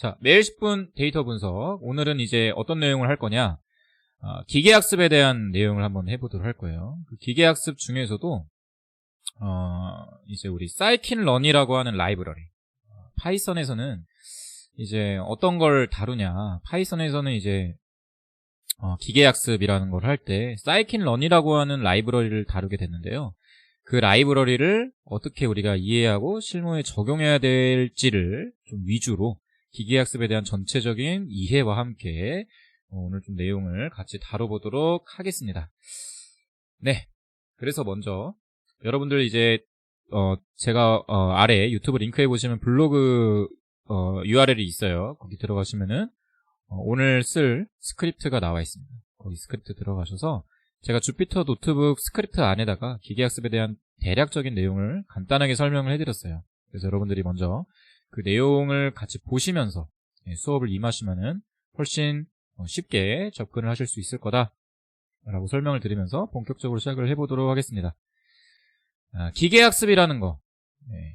자, 매일 10분 데이터 분석. 오늘은 이제 어떤 내용을 할 거냐? 기계학습에 대한 내용을 한번 해보도록 할 거예요. 그 기계학습 중에서도 이제 우리 scikit-learn이라고 하는 라이브러리. 파이썬에서는 이제 어떤 걸 다루냐? 파이썬에서는 이제 기계학습이라는 걸 할 때 scikit-learn이라고 하는 라이브러리를 다루게 됐는데요. 그 라이브러리를 어떻게 우리가 이해하고 실무에 적용해야 될지를 좀 위주로 기계학습에 대한 전체적인 이해와 함께 오늘 좀 내용을 같이 다뤄보도록 하겠습니다. 네, 그래서 먼저 여러분들 이제 제가 아래 유튜브 링크에 보시면 블로그 URL이 있어요. 거기 들어가시면은 오늘 쓸 스크립트가 나와 있습니다. 거기 스크립트 들어가셔서 제가 주피터 노트북 스크립트 안에다가 기계학습에 대한 대략적인 내용을 간단하게 설명을 해드렸어요. 그래서 여러분들이 먼저 그 내용을 같이 보시면서 수업을 임하시면은 훨씬 쉽게 접근을 하실 수 있을 거다 라고 설명을 드리면서 본격적으로 시작을 해보도록 하겠습니다. 기계학습이라는 거,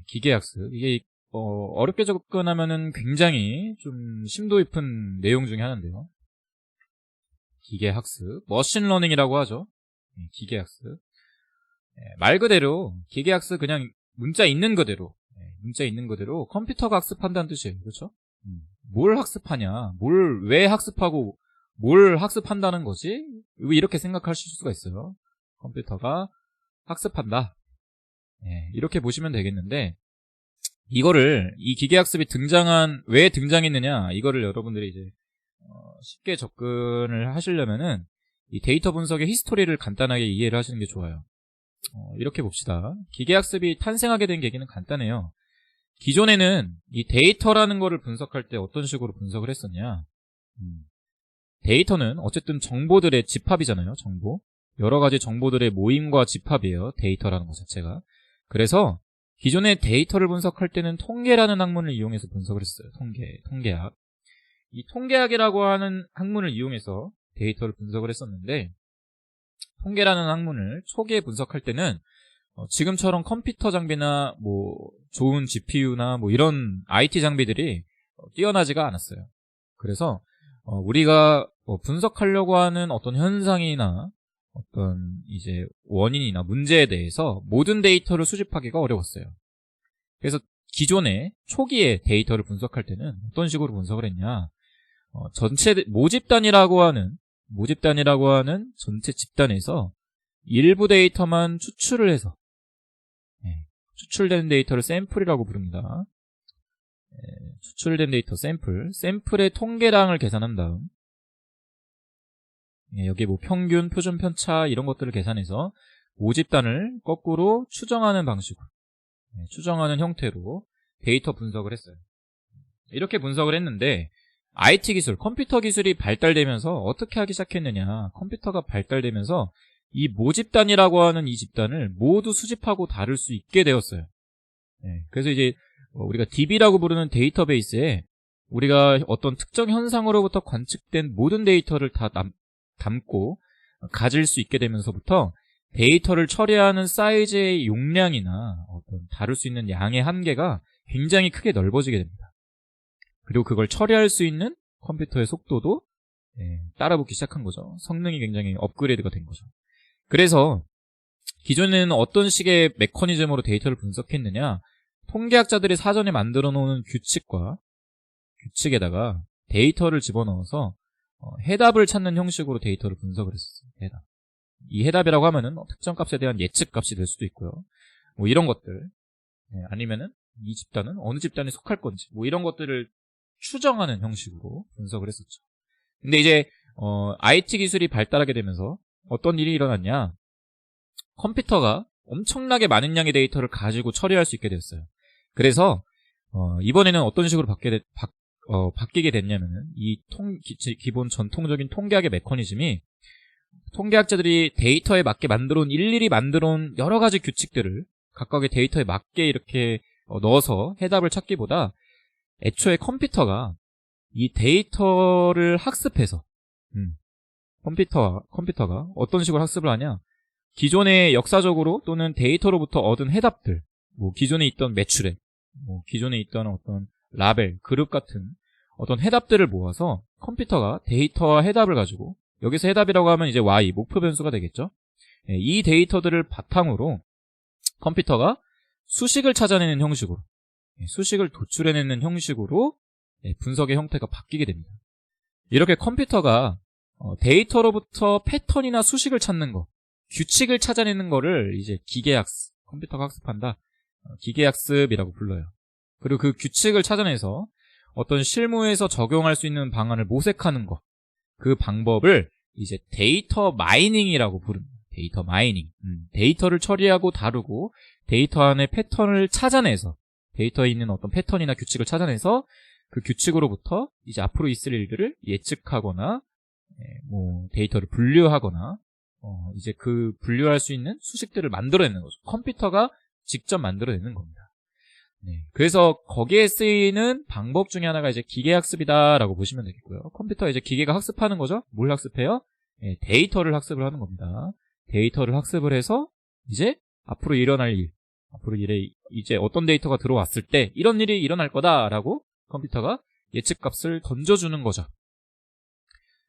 기계학습, 이게 어렵게 접근하면은 굉장히 좀 심도 깊은 내용 중에 하나인데요. 기계학습, 머신러닝이라고 하죠. 기계학습. 말 그대로 기계학습 그냥 문자 있는 그대로 컴퓨터가 학습한다는 뜻이에요. 그렇죠? 뭘 학습하냐, 왜 학습하고 뭘 학습한다는 거지? 이렇게 생각하실 수가 있어요. 컴퓨터가 학습한다. 이렇게 보시면 되겠는데, 이 기계학습이 왜 등장했느냐, 이거를 여러분들이 이제 쉽게 접근을 하시려면은 이 데이터 분석의 히스토리를 간단하게 이해를 하시는 게 좋아요. 이렇게 봅시다. 기계학습이 탄생하게 된 계기는 간단해요. 기존에는 이 데이터라는 거를 분석할 때 어떤 식으로 분석을 했었냐. 데이터는 어쨌든 정보들의 집합이잖아요. 여러 가지 정보들의 모임과 집합이에요. 데이터라는 것 자체가. 그래서 기존에 데이터를 분석할 때는 통계라는 학문을 이용해서 분석을 했어요. 통계학. 이 통계학이라고 하는 학문을 이용해서 데이터를 분석을 했었는데, 통계라는 학문을 초기에 분석할 때는 지금처럼 컴퓨터 장비나 좋은 GPU나 이런 IT 장비들이 뛰어나지가 않았어요. 그래서 우리가 분석하려고 하는 어떤 현상이나 어떤 이제 원인이나 문제에 대해서 모든 데이터를 수집하기가 어려웠어요. 그래서 기존에 초기에 데이터를 분석할 때는 어떤 식으로 분석을 했냐, 전체 모집단이라고 하는 전체 집단에서 일부 데이터만 추출을 해서 추출된 데이터를 샘플이라고 부릅니다. 추출된 데이터 샘플의 통계량을 계산한 다음 여기에 평균, 표준 편차 이런 것들을 계산해서 모집단을 거꾸로 추정하는 방식으로, 추정하는 형태로 데이터 분석을 했어요. 이렇게 분석을 했는데, IT 기술, 컴퓨터 기술이 발달되면서 어떻게 하기 시작했느냐, 컴퓨터가 발달되면서 이 모집단이라고 하는 이 집단을 모두 수집하고 다룰 수 있게 되었어요. 그래서 이제 우리가 DB라고 부르는 데이터베이스에 우리가 어떤 특정 현상으로부터 관측된 모든 데이터를 다 담고 가질 수 있게 되면서부터 데이터를 처리하는 사이즈의 용량이나 어떤 다룰 수 있는 양의 한계가 굉장히 크게 넓어지게 됩니다. 그리고 그걸 처리할 수 있는 컴퓨터의 속도도 따라붙기 시작한 거죠. 성능이 굉장히 업그레이드가 된 거죠. 그래서 기존에는 어떤 식의 메커니즘으로 데이터를 분석했느냐, 통계학자들이 사전에 만들어 놓은 규칙에다가 데이터를 집어넣어서 해답을 찾는 형식으로 데이터를 분석을 했었어요. 이 해답이라고 하면은 특정 값에 대한 예측 값이 될 수도 있고요. 이런 것들, 아니면은 이 집단은 어느 집단에 속할 건지 이런 것들을 추정하는 형식으로 분석을 했었죠. 근데 이제 IT 기술이 발달하게 되면서 어떤 일이 일어났냐, 컴퓨터가 엄청나게 많은 양의 데이터를 가지고 처리할 수 있게 되었어요. 그래서 이번에는 어떤 식으로 바뀌게 됐냐면은 기본 전통적인 통계학의 메커니즘이, 통계학자들이 데이터에 맞게 일일이 만들어온 여러 가지 규칙들을 각각의 데이터에 맞게 이렇게 넣어서 해답을 찾기보다, 애초에 컴퓨터가 이 데이터를 학습해서 컴퓨터가 어떤 식으로 학습을 하냐, 기존의 역사적으로 또는 데이터로부터 얻은 해답들, 기존에 있던 매출액, 기존에 있던 어떤 라벨, 그룹 같은 어떤 해답들을 모아서 컴퓨터가 데이터와 해답을 가지고, 여기서 해답이라고 하면 이제 y, 목표 변수가 되겠죠. 이 데이터들을 바탕으로 컴퓨터가 수식을 찾아내는 형식으로, 수식을 도출해내는 형식으로 분석의 형태가 바뀌게 됩니다. 이렇게 컴퓨터가 데이터로부터 패턴이나 수식을 찾는 거, 규칙을 찾아내는 거를 이제 기계학습, 컴퓨터가 학습한다, 기계학습이라고 불러요. 그리고 그 규칙을 찾아내서 어떤 실무에서 적용할 수 있는 방안을 모색하는 거, 그 방법을 이제 데이터 마이닝이라고 부릅니다. 데이터 마이닝. 데이터를 처리하고 다루고 데이터 안에 패턴을 찾아내서, 데이터에 있는 어떤 패턴이나 규칙을 찾아내서 그 규칙으로부터 이제 앞으로 있을 일들을 예측하거나 데이터를 분류하거나 이제 그 분류할 수 있는 수식들을 만들어내는 거죠. 컴퓨터가 직접 만들어내는 겁니다. 그래서 거기에 쓰이는 방법 중에 하나가 이제 기계학습이다라고 보시면 되겠고요. 컴퓨터가 이제 기계가 학습하는 거죠. 뭘 학습해요? 데이터를 학습을 하는 겁니다. 데이터를 학습을 해서 이제 앞으로 일어날 일, 앞으로 이제 어떤 데이터가 들어왔을 때 이런 일이 일어날 거다라고 컴퓨터가 예측값을 던져주는 거죠.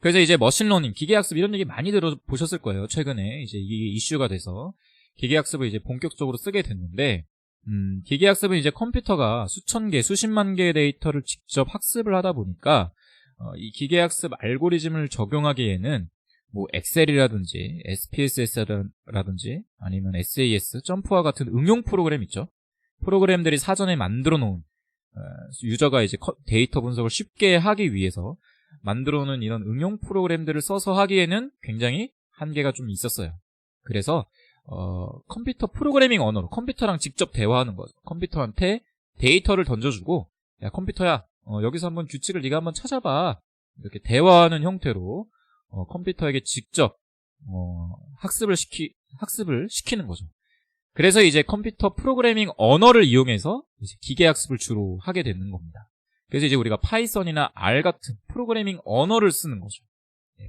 그래서 이제 머신러닝, 기계학습 이런 얘기 많이 들어보셨을 거예요. 최근에 이제 이게 이슈가 돼서 기계학습을 이제 본격적으로 쓰게 됐는데, 기계학습은 이제 컴퓨터가 수천 개, 수십만 개의 데이터를 직접 학습을 하다 보니까 이 기계학습 알고리즘을 적용하기에는 뭐 엑셀이라든지 SPSS라든지 아니면 SAS, 점프와 같은 응용 프로그램 있죠. 프로그램들이 사전에 만들어 놓은 유저가 이제 데이터 분석을 쉽게 하기 위해서 만들어 놓은 이런 응용 프로그램들을 써서 하기에는 굉장히 한계가 좀 있었어요. 그래서 컴퓨터 프로그래밍 언어로 컴퓨터랑 직접 대화하는 거죠. 컴퓨터한테 데이터를 던져주고, 야 컴퓨터야, 여기서 한번 규칙을 네가 한번 찾아봐, 이렇게 대화하는 형태로 컴퓨터에게 직접 학습을 시키는 거죠. 그래서 이제 컴퓨터 프로그래밍 언어를 이용해서 이제 기계학습을 주로 하게 되는 겁니다. 그래서 이제 우리가 파이썬이나 R 같은 프로그래밍 언어를 쓰는 거죠.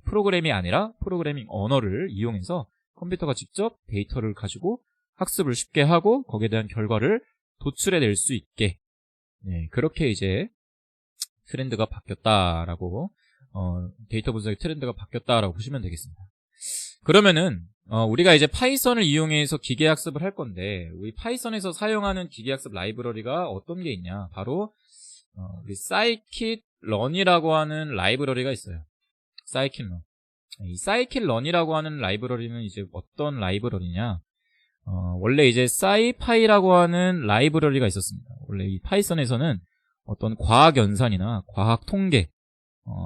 프로그램이 아니라 프로그래밍 언어를 이용해서 컴퓨터가 직접 데이터를 가지고 학습을 쉽게 하고 거기에 대한 결과를 도출해낼 수 있게, 그렇게 이제 트렌드가 바뀌었다라고, 데이터 분석의 트렌드가 바뀌었다라고 보시면 되겠습니다. 그러면은 우리가 이제 파이썬을 이용해서 기계학습을 할 건데, 우리 파이썬에서 사용하는 기계학습 라이브러리가 어떤 게 있냐? 바로 우리 scikit-learn이라고 하는 라이브러리가 있어요. scikit-learn. 이 scikit-learn이라고 하는 라이브러리는 이제 어떤 라이브러리냐? 원래 이제 scipy라고 하는 라이브러리가 있었습니다. 원래 이 파이썬에서는 어떤 과학 연산이나 과학 통계,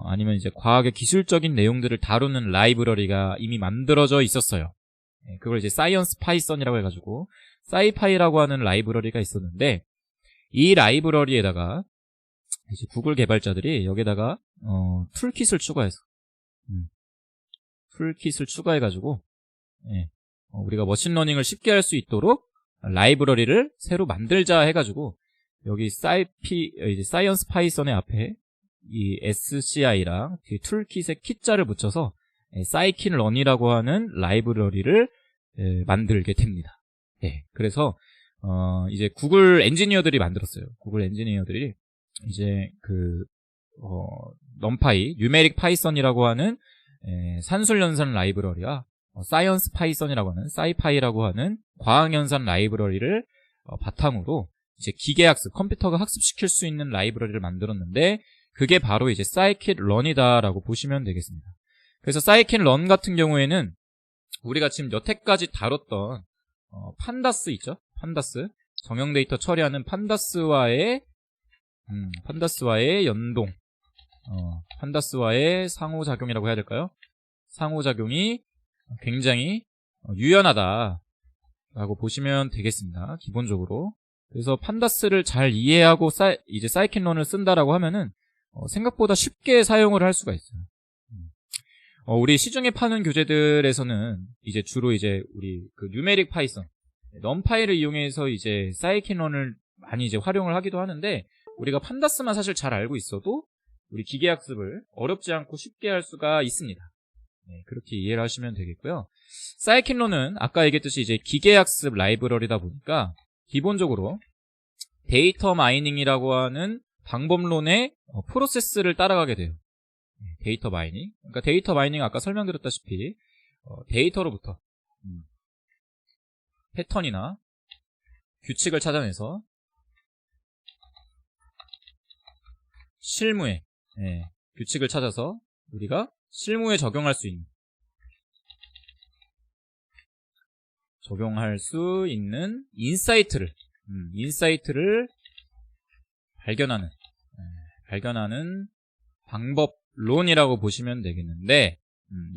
아니면 이제 과학의 기술적인 내용들을 다루는 라이브러리가 이미 만들어져 있었어요. 그걸 이제 사이언스 파이썬이라고 해가지고 scipy라고 하는 라이브러리가 있었는데, 이 라이브러리에다가 이제 구글 개발자들이 여기다가 툴킷을 추가해서 툴킷을 추가해가지고 우리가 머신러닝을 쉽게 할 수 있도록 라이브러리를 새로 만들자 해가지고, 여기 사이언스 파이썬의 앞에 이 SCI랑 툴킷의 kit자를 붙여서 scikit-learn이라고 하는 라이브러리를 만들게 됩니다. 그래서 이제 구글 엔지니어들이 만들었어요. 구글 엔지니어들이 이제 numpy, numeric python이라고 하는 산술연산 라이브러리와 사이언스 파이썬이라고 하는 scipy라고 하는 과학연산 라이브러리를 바탕으로 이제 기계학습, 컴퓨터가 학습시킬 수 있는 라이브러리를 만들었는데, 그게 바로 이제 scikit-learn이다라고 보시면 되겠습니다. 그래서 scikit-learn 같은 경우에는 우리가 지금 여태까지 다뤘던 판다스 있죠? 판다스, 정형 데이터 처리하는 판다스와의 연동, 판다스와의 상호작용이라고 해야 될까요? 상호작용이 굉장히 유연하다라고 보시면 되겠습니다. 기본적으로. 그래서 판다스를 잘 이해하고 이제 scikit-learn을 쓴다라고 하면은 생각보다 쉽게 사용을 할 수가 있어요. 우리 시중에 파는 교재들에서는 이제 주로 이제 우리 그 numeric python, numpy를 이용해서 이제 scikit-learn을 많이 이제 활용을 하기도 하는데, 우리가 판다스만 사실 잘 알고 있어도 우리 기계학습을 어렵지 않고 쉽게 할 수가 있습니다. 그렇게 이해를 하시면 되겠고요. scikit-learn은 아까 얘기했듯이 이제 기계학습 라이브러리다 보니까 기본적으로 데이터 마이닝이라고 하는 방법론의 프로세스를 따라가게 돼요. 데이터 마이닝. 그러니까 데이터 마이닝 아까 설명드렸다시피 데이터로부터 패턴이나 규칙을 찾아내서 실무에 규칙을 찾아서 우리가 실무에 적용할 수 있는 인사이트를 발견하는 방법론이라고 보시면 되겠는데,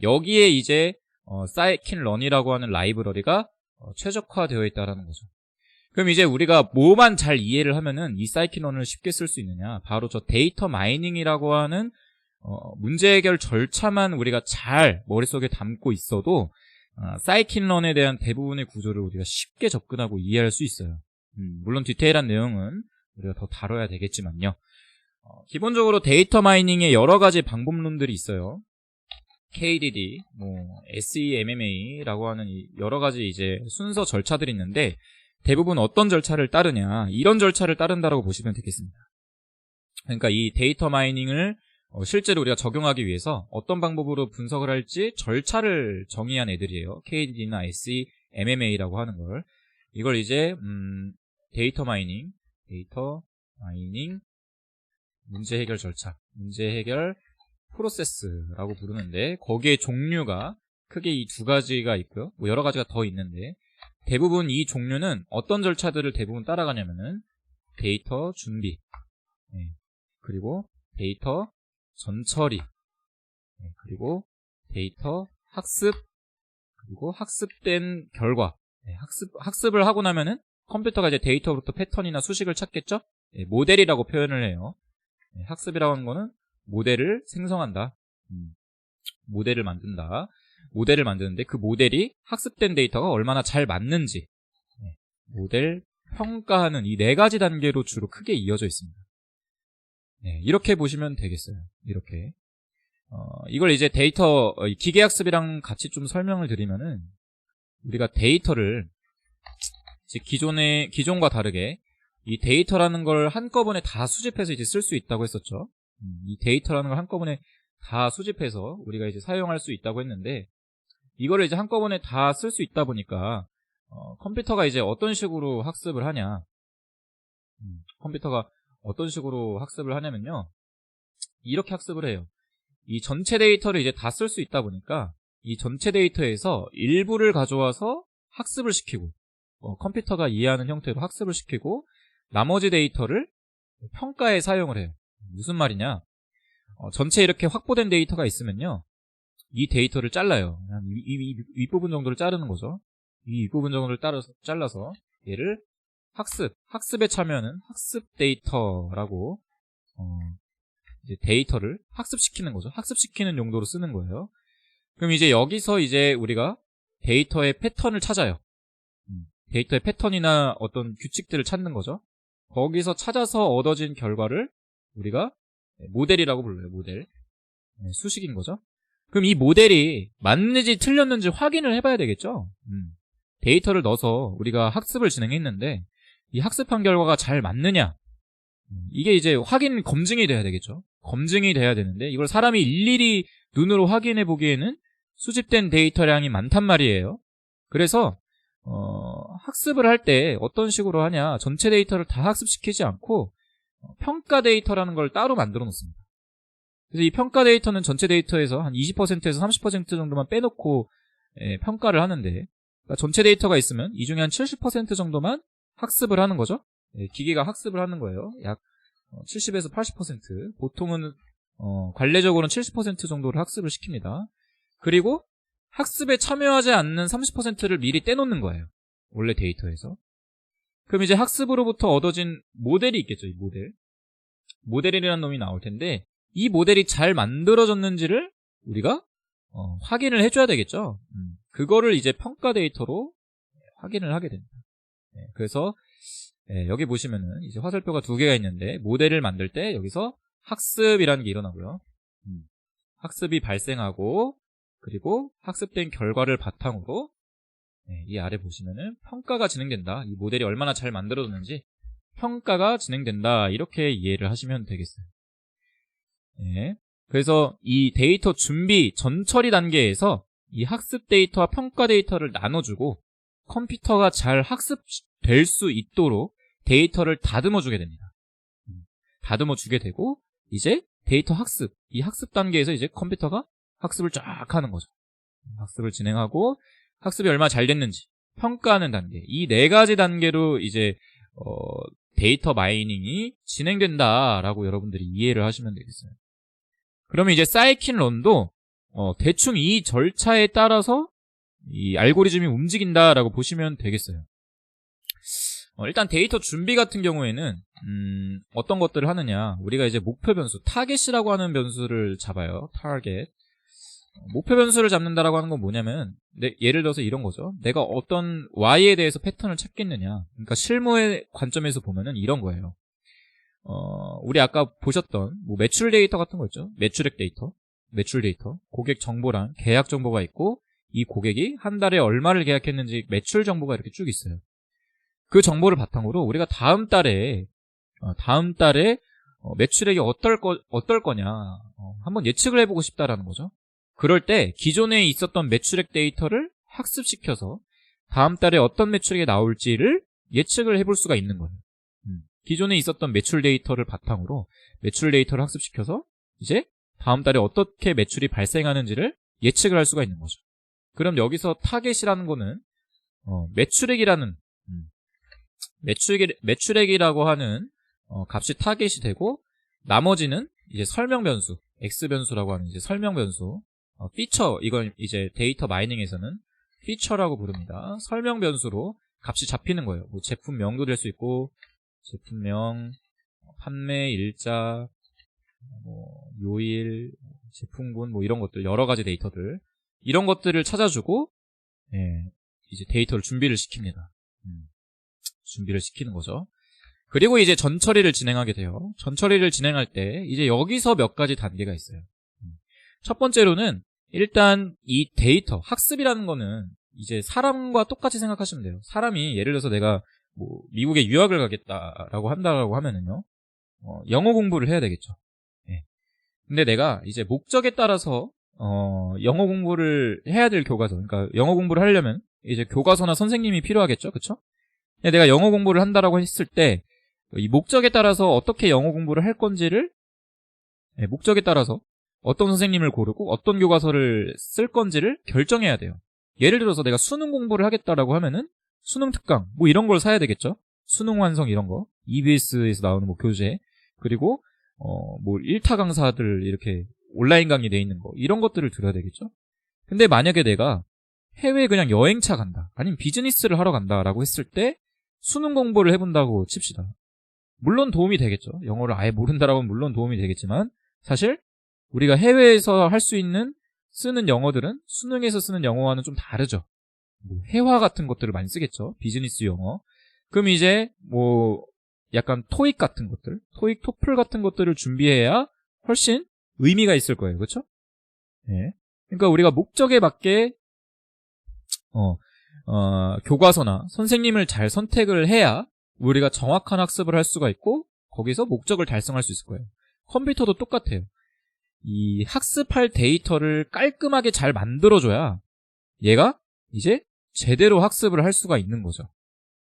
여기에 이제 scikit-learn이라고 하는 라이브러리가 최적화되어 있다는 거죠. 그럼 이제 우리가 뭐만 잘 이해를 하면은 이 scikit-learn을 쉽게 쓸 수 있느냐? 바로 저 데이터 마이닝이라고 하는 문제 해결 절차만 우리가 잘 머릿속에 담고 있어도 scikit-learn에 대한 대부분의 구조를 우리가 쉽게 접근하고 이해할 수 있어요. 물론 디테일한 내용은 우리가 더 다뤄야 되겠지만요. 기본적으로 데이터 마이닝에 여러 가지 방법론들이 있어요. KDD, SEMMA라고 하는 여러 가지 이제 순서 절차들이 있는데, 대부분 어떤 절차를 따르냐, 이런 절차를 따른다라고 보시면 되겠습니다. 그러니까 이 데이터 마이닝을 실제로 우리가 적용하기 위해서 어떤 방법으로 분석을 할지 절차를 정의한 애들이에요. KDD나 SEMMA라고 하는 걸. 이걸 이제 데이터 마이닝 문제 해결 절차, 문제 해결 프로세스라고 부르는데, 거기에 종류가 크게 이 두 가지가 있고요. 여러 가지가 더 있는데, 대부분 이 종류는 어떤 절차들을 대부분 따라가냐면은 데이터 준비, 그리고 데이터 전처리, 그리고 데이터 학습, 그리고 학습된 결과. 학습을 하고 나면은 컴퓨터가 이제 데이터로부터 패턴이나 수식을 찾겠죠? 모델이라고 표현을 해요. 학습이라고 하는 거는 모델을 생성한다. 모델을 만드는데 그 모델이 학습된 데이터가 얼마나 잘 맞는지 모델 평가하는 이 4가지 단계로 주로 크게 이어져 있습니다. 이렇게 보시면 되겠어요. 이렇게 이걸 이제 데이터 기계학습이랑 같이 좀 설명을 드리면은, 우리가 데이터를 이제 기존과 다르게 이 데이터라는 걸 한꺼번에 다 수집해서 이제 쓸 수 있다고 했었죠. 이 데이터라는 걸 한꺼번에 다 수집해서 우리가 이제 사용할 수 있다고 했는데, 이거를 이제 한꺼번에 다 쓸 수 있다 보니까 컴퓨터가 이제 어떤 식으로 학습을 하냐, 컴퓨터가 어떤 식으로 학습을 하냐면요, 이렇게 학습을 해요. 이 전체 데이터를 이제 다 쓸 수 있다 보니까 이 전체 데이터에서 일부를 가져와서 학습을 시키고, 컴퓨터가 이해하는 형태로 학습을 시키고, 나머지 데이터를 평가에 사용을 해요. 무슨 말이냐, 전체 이렇게 확보된 데이터가 있으면요, 이 데이터를 잘라요. 이 윗부분 정도를 자르는 거죠. 이 윗부분 정도를 잘라서 얘를 학습에 참여하는 학습 데이터라고 이제 데이터를 학습시키는 거죠. 학습시키는 용도로 쓰는 거예요. 그럼 이제 여기서 이제 우리가 데이터의 패턴을 찾아요. 데이터의 패턴이나 어떤 규칙들을 찾는 거죠. 거기서 찾아서 얻어진 결과를 우리가 모델이라고 불러요. 모델. 수식인 거죠. 그럼 이 모델이 맞는지 틀렸는지 확인을 해봐야 되겠죠. 데이터를 넣어서 우리가 학습을 진행했는데 이 학습한 결과가 잘 맞느냐, 이게 이제 검증이 돼야 되겠죠. 검증이 돼야 되는데, 이걸 사람이 일일이 눈으로 확인해 보기에는 수집된 데이터량이 많단 말이에요. 그래서 학습을 할 때 어떤 식으로 하냐, 전체 데이터를 다 학습시키지 않고 평가 데이터라는 걸 따로 만들어 놓습니다. 그래서 이 평가 데이터는 전체 데이터에서 한 20%에서 30% 정도만 빼놓고 평가를 하는데, 그러니까 전체 데이터가 있으면 이 중에 한 70% 정도만 학습을 하는 거죠. 기계가 학습을 하는 거예요. 약 70에서 80%. 보통은 관례적으로는 70% 정도를 학습을 시킵니다. 그리고 학습에 참여하지 않는 30%를 미리 떼놓는 거예요. 원래 데이터에서. 그럼 이제 학습으로부터 얻어진 모델이 있겠죠. 이 모델이라는 놈이 나올 텐데, 이 모델이 잘 만들어졌는지를 우리가 확인을 해줘야 되겠죠. 그거를 이제 평가 데이터로 확인을 하게 됩니다. 그래서 여기 보시면은 이제 화살표가 2개가 있는데, 모델을 만들 때 여기서 학습이라는 게 일어나고요. 학습이 발생하고, 그리고 학습된 결과를 바탕으로 이 아래 보시면은 평가가 진행된다. 이 모델이 얼마나 잘 만들어졌는지 평가가 진행된다. 이렇게 이해를 하시면 되겠어요. 네. 그래서 이 데이터 준비 전처리 단계에서 이 학습 데이터와 평가 데이터를 나눠주고 컴퓨터가 잘 학습될 수 있도록 데이터를 다듬어 주게 됩니다. 다듬어 주게 되고 이제 데이터 학습, 이 학습 단계에서 이제 컴퓨터가 학습을 쫙 하는 거죠. 학습을 진행하고 학습이 얼마나 잘 됐는지 평가하는 단계, 이 4가지 단계로 이제 데이터 마이닝이 진행된다라고 여러분들이 이해를 하시면 되겠어요. 그러면 이제 사이킨런도 대충 이 절차에 따라서 이 알고리즘이 움직인다라고 보시면 되겠어요. 일단 데이터 준비 같은 경우에는 어떤 것들을 하느냐, 우리가 이제 목표 변수, 타겟이라고 하는 변수를 잡아요. 타겟. 목표 변수를 잡는다라고 하는 건 뭐냐면 예를 들어서 이런 거죠. 내가 어떤 Y에 대해서 패턴을 찾겠느냐. 그러니까 실무의 관점에서 보면은 이런 거예요. 우리 아까 보셨던 뭐 매출 데이터 같은 거 있죠. 매출액 데이터, 매출 데이터, 고객 정보랑 계약 정보가 있고 이 고객이 한 달에 얼마를 계약했는지 매출 정보가 이렇게 쭉 있어요. 그 정보를 바탕으로 우리가 다음 달에 매출액이 어떨 거냐 한번 예측을 해보고 싶다라는 거죠. 그럴 때 기존에 있었던 매출액 데이터를 학습시켜서 다음 달에 어떤 매출액이 나올지를 예측을 해볼 수가 있는 거예요. 기존에 있었던 매출 데이터를 바탕으로 매출 데이터를 학습시켜서 이제 다음 달에 어떻게 매출이 발생하는지를 예측을 할 수가 있는 거죠. 그럼 여기서 타겟이라는 거는 매출액이라고 하는 값이 타겟이 되고 나머지는 이제 설명 변수, X 변수라고 하는 이제 설명 변수, 피처, 이건 이제 데이터 마이닝에서는 피처라고 부릅니다. 설명 변수로 값이 잡히는 거예요. 뭐 제품명도 될 수 있고 제품명, 판매 일자, 뭐 요일, 제품군 뭐 이런 것들 여러 가지 데이터들 이런 것들을 찾아주고 이제 데이터를 준비를 시킵니다. 준비를 시키는 거죠. 그리고 이제 전처리를 진행하게 돼요. 전처리를 진행할 때 이제 여기서 몇 가지 단계가 있어요. 첫 번째로는 일단 이 데이터 학습이라는 거는 이제 사람과 똑같이 생각하시면 돼요. 사람이 예를 들어서 내가 뭐 미국에 유학을 가겠다라고 한다고 하면은요, 영어 공부를 해야 되겠죠. 근데 내가 이제 목적에 따라서 영어 공부를 해야 될 교과서, 그러니까 영어 공부를 하려면 이제 교과서나 선생님이 필요하겠죠, 그렇죠? 내가 영어 공부를 한다라고 했을 때 이 목적에 따라서 어떻게 영어 공부를 할 건지를 목적에 따라서 어떤 선생님을 고르고 어떤 교과서를 쓸 건지를 결정해야 돼요. 예를 들어서 내가 수능 공부를 하겠다라고 하면은 수능 특강 뭐 이런 걸 사야 되겠죠. 수능 완성 이런 거, EBS에서 나오는 뭐 교재, 그리고 뭐 1타 강사들 이렇게 온라인 강의 돼 있는 거 이런 것들을 들어야 되겠죠. 근데 만약에 내가 해외에 그냥 여행차 간다, 아니면 비즈니스를 하러 간다라고 했을 때 수능 공부를 해본다고 칩시다. 물론 도움이 되겠죠. 영어를 아예 모른다라고 하면 물론 도움이 되겠지만 사실 우리가 해외에서 할 수 있는 쓰는 영어들은 수능에서 쓰는 영어와는 좀 다르죠. 뭐 회화 같은 것들을 많이 쓰겠죠. 비즈니스 영어. 그럼 이제 뭐 약간 토익 같은 것들, 토익, 토플 같은 것들을 준비해야 훨씬 의미가 있을 거예요. 그렇죠? 예. 그러니까 우리가 목적에 맞게 교과서나 선생님을 잘 선택을 해야 우리가 정확한 학습을 할 수가 있고 거기서 목적을 달성할 수 있을 거예요. 컴퓨터도 똑같아요. 이 학습할 데이터를 깔끔하게 잘 만들어줘야 얘가 이제 제대로 학습을 할 수가 있는 거죠.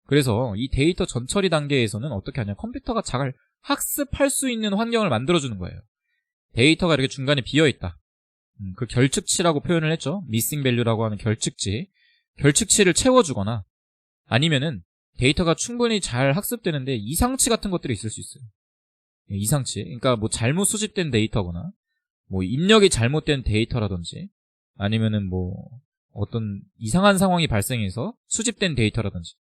그래서 이 데이터 전처리 단계에서는 어떻게 하냐, 컴퓨터가 잘 학습할 수 있는 환경을 만들어주는 거예요. 데이터가 이렇게 중간에 비어있다. 그 결측치라고 표현을 했죠. 미싱 밸류라고 하는 결측치를 채워주거나 아니면은 데이터가 충분히 잘 학습되는데 이상치 같은 것들이 있을 수 있어요. 이상치. 그러니까 뭐 잘못 수집된 데이터거나 뭐 입력이 잘못된 데이터라든지 아니면은 뭐 어떤 이상한 상황이 발생해서 수집된 데이터라든지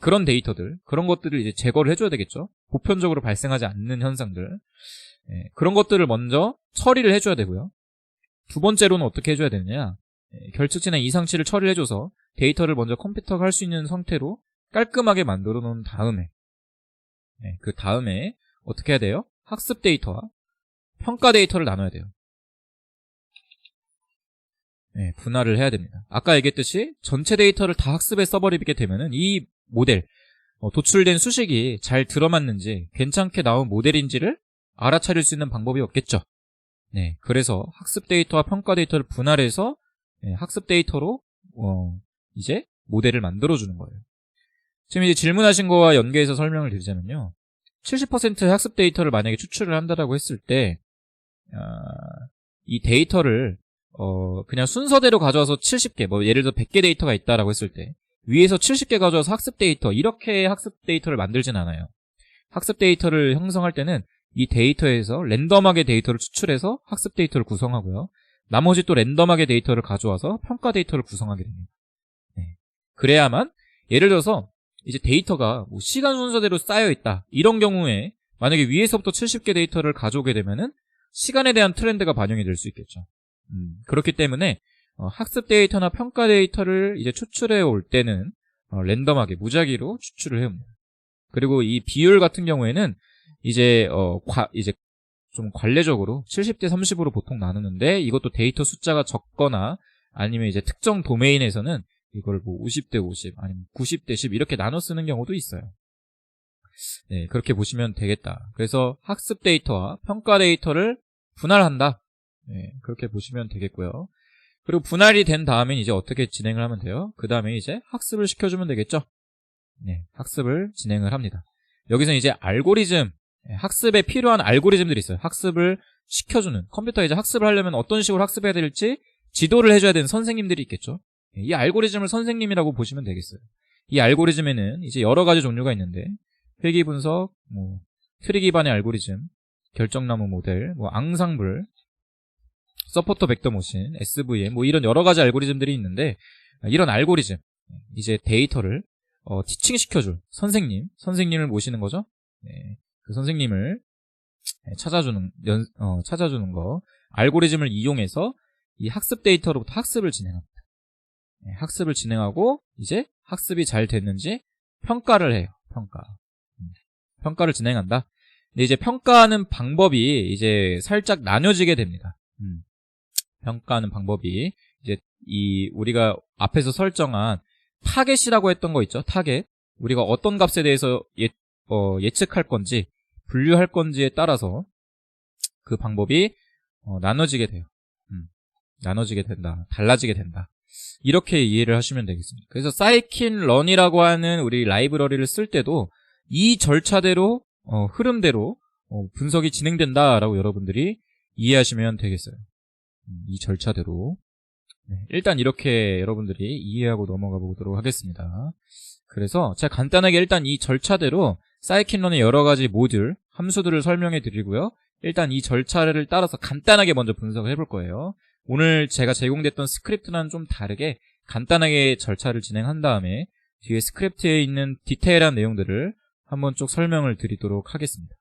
그런 데이터들, 그런 것들을 이제 제거를 해줘야 되겠죠. 보편적으로 발생하지 않는 현상들, 그런 것들을 먼저 처리를 해줘야 되고요. 두 번째로는 어떻게 해줘야 되느냐, 결측치나 이상치를 처리를 해줘서 데이터를 먼저 컴퓨터가 할 수 있는 상태로 깔끔하게 만들어 놓은 다음에 그 다음에 어떻게 해야 돼요? 학습 데이터와 평가 데이터를 나눠야 돼요. 분할을 해야 됩니다. 아까 얘기했듯이 전체 데이터를 다 학습에 써버리게 되면은 이 모델, 도출된 수식이 잘 들어맞는지 괜찮게 나온 모델인지를 알아차릴 수 있는 방법이 없겠죠. 네, 그래서 학습 데이터와 평가 데이터를 분할해서 학습 데이터로 이제 모델을 만들어주는 거예요. 지금 이제 질문하신 거와 연계해서 설명을 드리자면요. 70%의 학습 데이터를 만약에 추출을 한다라고 했을 때, 이 데이터를, 그냥 순서대로 가져와서 70개, 뭐 예를 들어 100개 데이터가 있다라고 했을 때, 위에서 70개 가져와서 학습 데이터, 이렇게 학습 데이터를 만들진 않아요. 학습 데이터를 형성할 때는 이 데이터에서 랜덤하게 데이터를 추출해서 학습 데이터를 구성하고요. 나머지 또 랜덤하게 데이터를 가져와서 평가 데이터를 구성하게 됩니다. 네. 그래야만, 예를 들어서, 이제 데이터가 뭐 시간 순서대로 쌓여있다. 이런 경우에 만약에 위에서부터 70개 데이터를 가져오게 되면은 시간에 대한 트렌드가 반영이 될 수 있겠죠. 그렇기 때문에 학습 데이터나 평가 데이터를 이제 추출해 올 때는 랜덤하게 무작위로 추출을 해옵니다. 그리고 이 비율 같은 경우에는 이제 좀 관례적으로 70대 30으로 보통 나누는데 이것도 데이터 숫자가 적거나 아니면 이제 특정 도메인에서는 이걸 뭐 50대 50 아니면 90대 10 이렇게 나눠 쓰는 경우도 있어요. 네, 그렇게 보시면 되겠다. 그래서 학습 데이터와 평가 데이터를 분할한다. 네, 그렇게 보시면 되겠고요. 그리고 분할이 된 다음엔 이제 어떻게 진행을 하면 돼요? 그 다음에 이제 학습을 시켜주면 되겠죠? 네, 학습을 진행을 합니다. 여기서 이제 알고리즘, 학습에 필요한 알고리즘들이 있어요. 학습을 시켜주는, 컴퓨터에 이제 학습을 하려면 어떤 식으로 학습해야 될지 지도를 해줘야 되는 선생님들이 있겠죠? 이 알고리즘을 선생님이라고 보시면 되겠어요. 이 알고리즘에는 이제 여러 가지 종류가 있는데 회귀 분석, 뭐 트리 기반의 알고리즘, 결정나무 모델, 뭐 앙상블, 서포터 벡터 모신, SVM 뭐 이런 여러 가지 알고리즘들이 있는데 이런 알고리즘 이제 데이터를 티칭 시켜줄 선생님을 모시는 거죠. 네, 그 선생님을 찾아주는 거 알고리즘을 이용해서 이 학습 데이터로부터 학습을 진행합니다. 학습을 진행하고 이제 학습이 잘 됐는지 평가를 해요. 평가를 진행한다. 근데 이제 평가하는 방법이 이제 살짝 나뉘어지게 됩니다. 평가하는 방법이 이제 우리가 앞에서 설정한 타겟이라고 했던 거 있죠. 타겟. 우리가 어떤 값에 대해서 예측할 건지 분류할 건지에 따라서 그 방법이 나눠지게 돼요. 나눠지게 된다. 달라지게 된다. 이렇게 이해를 하시면 되겠습니다. 그래서 scikit-learn이라고 하는 우리 라이브러리를 쓸 때도 이 절차대로 흐름대로 분석이 진행된다라고 여러분들이 이해하시면 되겠어요. 이 절차대로. 네, 일단 이렇게 여러분들이 이해하고 넘어가 보도록 하겠습니다. 그래서 제가 간단하게 일단 이 절차대로 scikit-learn의 여러 가지 모듈, 함수들을 설명해 드리고요. 일단 이 절차를 따라서 간단하게 먼저 분석을 해볼 거예요. 오늘 제가 제공됐던 스크립트랑 좀 다르게 간단하게 절차를 진행한 다음에 뒤에 스크립트에 있는 디테일한 내용들을 한번 쭉 설명을 드리도록 하겠습니다.